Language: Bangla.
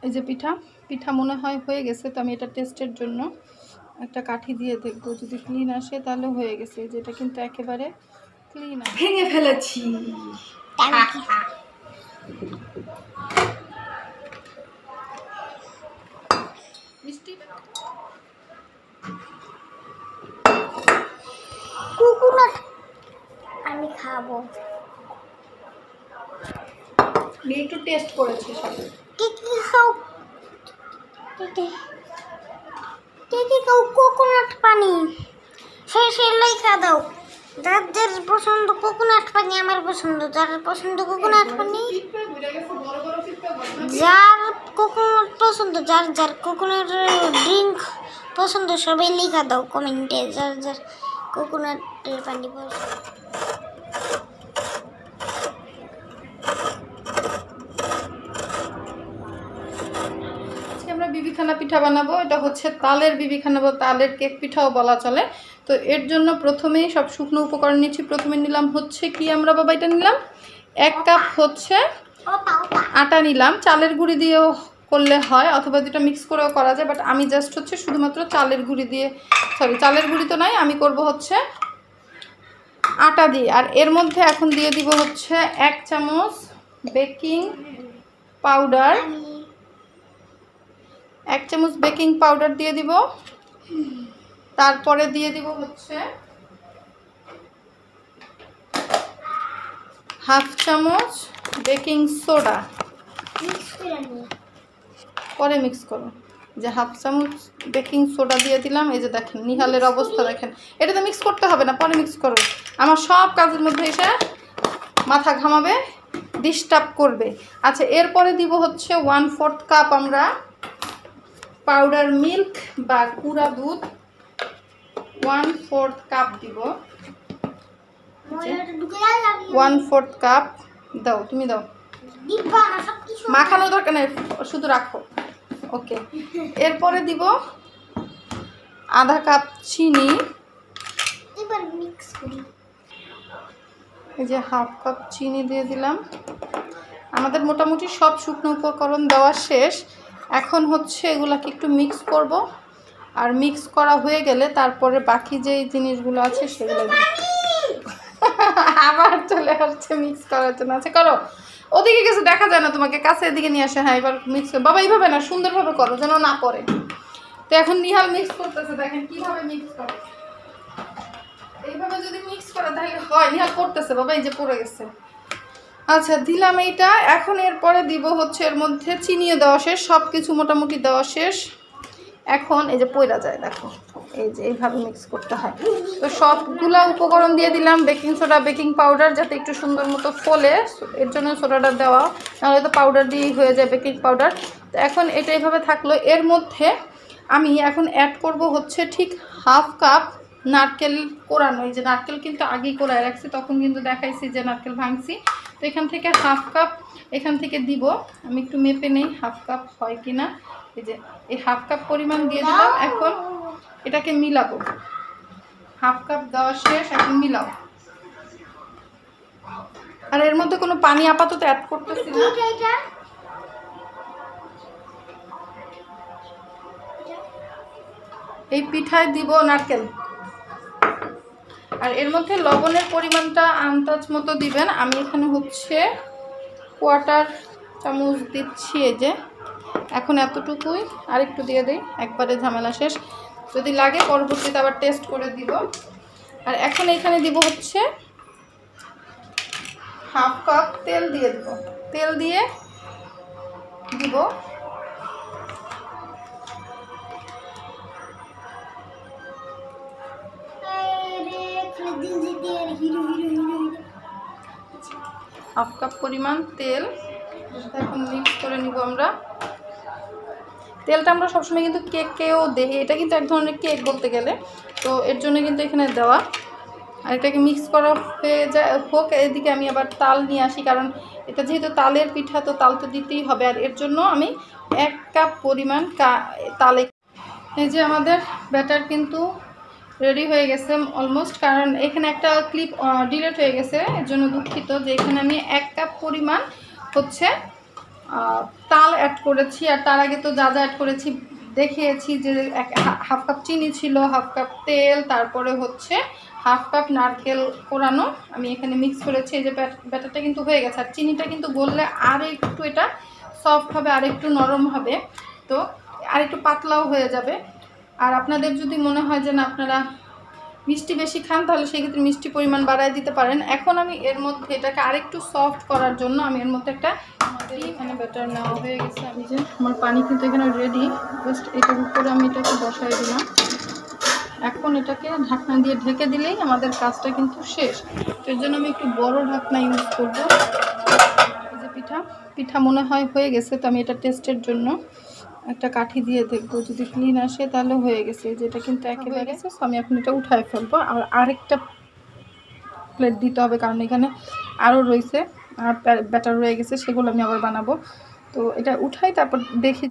এই যে পিঠা মনে হয় হয়ে গেছে। তো আমি এটা টেস্টের জন্য একটা কাঠি দিয়ে দেখবো, যদি ক্লিন আসে তাহলে হয়ে গেছে। যেটা কিন্তু একেবারে ক্লিন ভেঙে ফেলেছি। কোকোনাট আমি খাবো। একটু টেস্ট করেছি সাথে। কি খাও? কি খাও? কোকোনাট পানি। সেই লেখা দাও। যার যার পছন্দ কোকোনাট পানি, আমার পছন্দ। যার পছন্দ কোকোনাট পানি, যার কোকোনাট পছন্দ, যার যার কোকোনাট ড্রিঙ্ক পছন্দ, সবাই লেখা দাও কমেন্টে যার যার কোকোনাটের পানি পছন্দ। আমরা বিবিখানা পিঠা বানাবো। এটা হচ্ছে তালের বিবিখানা বা তালের কেক পিঠাও বলা চলে। তো এর জন্য প্রথমেই সব শুকনো উপকরণ নিচ্ছি। প্রথমে নিলাম হচ্ছে কি আমরা বাবা এটা নিলাম 1 কাপ হচ্ছে আটা নিলাম। চালের গুঁড়ি দিয়েও করলে হয়, অথবা দুটো মিক্স করেও করা যায়, বাট আমি জাস্ট হচ্ছে শুধুমাত্র চালের গুঁড়ি দিয়ে, চালের গুঁড়ি তো নয়, আমি করব হচ্ছে আটা দিয়ে। আর এর মধ্যে এখন দিয়ে দিব হচ্ছে 1 চামচ বেকিং পাউডার। 1 চামচ বেকিং পাউডার দিয়ে দিব। তারপরে দিয়ে দিব হচ্ছে 1/2 চামচ বেকিং সোডা। পরে মিক্স করো। যে 1/2 চামচ বেকিং সোডা দিয়ে দিলাম। এই যে দেখেন নিহালের অবস্থা দেখেন। এটা তো মিক্স করতে হবে না, পরে মিক্স করো। আমার সব কাজের মধ্যে এসে মাথা ঘামাবে, ডিস্টার্ব করবে। আচ্ছা, এরপরে দিব হচ্ছে 1/4 কাপ আমরা পাউডার মিল্ক বা গুঁড়া দুধ। 1/4 কাপ দিব। 1/4 কাপ দাও, তুমি দাও। মাখানোর দরকার নেই, শুধু রাখো। ওকে, এরপরে দিব আধা কাপ চিনি। এবার মিক্স করি। এই যে 1/2 কাপ চিনি দিয়ে দিলাম। আমাদের মোটামুটি সব শুকনো উপকরণ দেওয়া শেষ। এখন হচ্ছে এগুলাকে একটু মিক্স করব। আর মিক্স করা হয়ে গেলে তারপরে বাকি যেই জিনিসগুলো আছে সেগুলো আবার চলে আসছে মিক্স করার জন্য। আচ্ছা করো, ওদিকে কিছু দেখা যায় না তোমাকে, কাছে এদিকে নিয়ে আসে। হ্যাঁ, এবার মিক্স বাবা এইভাবে না, সুন্দরভাবে করো যেন না পড়ে। তো এখন নিহাল মিক্স করতেছে, দেখেন কিভাবে মিক্স করে। এইভাবে যদি মিক্স করে তাহলে হয়। নিহাল করতেছে বাবা, এই যে পড়ে গেছে। আচ্ছা দিলাম এইটা। এখন এরপরে দিব হচ্ছে এর মধ্যে চিনিও দেওয়া শেষ, সব কিছু মোটামুটি দেওয়া শেষ। এখন এই যে পয়রা যায় দেখো, এই যে এইভাবে মিক্স করতে হয়। তো সবগুলা উপকরণ দিয়ে দিলাম, বেকিং সোডা বেকিং পাউডার, যাতে একটু সুন্দর মতো ফোলে, এর জন্য সোডাটা দেওয়া, নাহলে তো পাউডার দিয়েই হয়ে যায় বেকিং পাউডার। তো এখন এটা এইভাবে থাকলো। এর মধ্যে আমি এখন অ্যাড করব হচ্ছে ঠিক 1/2 কাপ নারকেল কোরানো। এই যে নারকেল কিন্তু আগেই কোরায় রাখছি, তখন কিন্তু দেখাইছি যে নারকেল ভাঙছি। তো এখান থেকে 1/2 কাপ এখান থেকে দিব। আমি একটু মেপে নেই 1/2 কাপ হয় কি না। এই যে এই 1/2 কাপ পরিমাণ দিয়ে দিলাম। এখন এটাকে মিলাবো। 1/2 কাপ দেওয়া শেষ, এখন মিলাও। আর এর মধ্যে কোনো পানি আপাতত অ্যাড করতেছি না। এই পিঠায় দিব নারকেল। আর এর মধ্যে লবণের পরিমাণটা আন্দাজ মতো দিবেন। আমি এখানে হচ্ছে 1/4 চামচ দিচ্ছি। এই যে এখন এতটুকুই, আর একটু দিয়ে দিই, একবারে ঝামেলা শেষ। যদি লাগে পরবর্তীতে আবার টেস্ট করে দিব। আর এখন এখানে দিব হচ্ছে 1/2 কাপ তেল দিয়ে দিব। তেল দিয়ে দিব হাফ কাপ পরিমাণ তেল। এখন মিক্স করে নিব আমরা। তেলটা আমরা সবসময় কিন্তু কেকেও দেই, এটা কিন্তু এক ধরনের কেক বলতে গেলে। তো এর জন্য কিন্তু এখানে দেওয়া। আর এটাকে মিক্স করা হয়ে যায় হোক, এদিকে আমি আবার তাল নিয়ে আসি, কারণ এটা যেহেতু তালের পিঠা তো তাল তো দিতেই হবে। আর এর জন্য আমি 1 কাপ পরিমাণ তালে। এই যে আমাদের ব্যাটার কিন্তু রেডি হয়ে গেছে অলমোস্ট, কারণ এখানে একটা ক্লিপ ডিলিট হয়ে গেছে, এর জন্য দুঃখিত। যে এখানে আমি 1 কাপ পরিমাণ হচ্ছে তাল অ্যাড করেছি। আর তার আগে তো যা যা অ্যাড করেছি দেখিয়েছি, যে হাফ কাপ চিনি ছিল, হাফ কাপ তেল, তারপরে হচ্ছে হাফ কাপ নারকেল কোরানো আমি এখানে মিক্স করেছি। এই যে ব্যাটারটা কিন্তু হয়ে গেছে। আর চিনিটা কিন্তু গললে আর একটু এটা সফট হবে, আর একটু নরম হবে, তো আর একটু পাতলাও হয়ে যাবে। আর আপনাদের যদি মনে হয় যে না আপনারা মিষ্টি বেশি খান, তাহলে সেই ক্ষেত্রে মিষ্টি পরিমাণ বাড়ায় দিতে পারেন। এখন আমি এর মধ্যে এটাকে আরেকটু সফট করার জন্য আমি এর মধ্যে একটা, আমাদের এখানে ব্যাটার নেওয়া হয়ে গেছে। আমি যে আমার পানি কিন্তু এখানে রেডি, জাস্ট এটার উপরে আমি এটাকে বসাই দিলাম। এখন এটাকে ঢাকনা দিয়ে ঢেকে দিলেই আমাদের কাজটা কিন্তু শেষ। তো এর জন্য আমি একটু বড় ঢাকনা ইউজ করব। এই যে পিঠা মনে হয় হয়ে গেছে, তো আমি এটা টেস্টের জন্য একটা কাঠি দিয়ে দেখবো, যদি ক্লিন আসে তাহলে হয়ে গেছে। যেটা কিন্তু একেবারে গেছে, তো আমি এখন এটা উঠায় ফেলবো। আর আরেকটা প্লেট দিতে হবে, কারণ এখানে আরও রয়েছে আর ব্যাটার রয়ে গেছে, সেগুলো আমি আবার বানাবো। তো এটা উঠাই, তারপর দেখি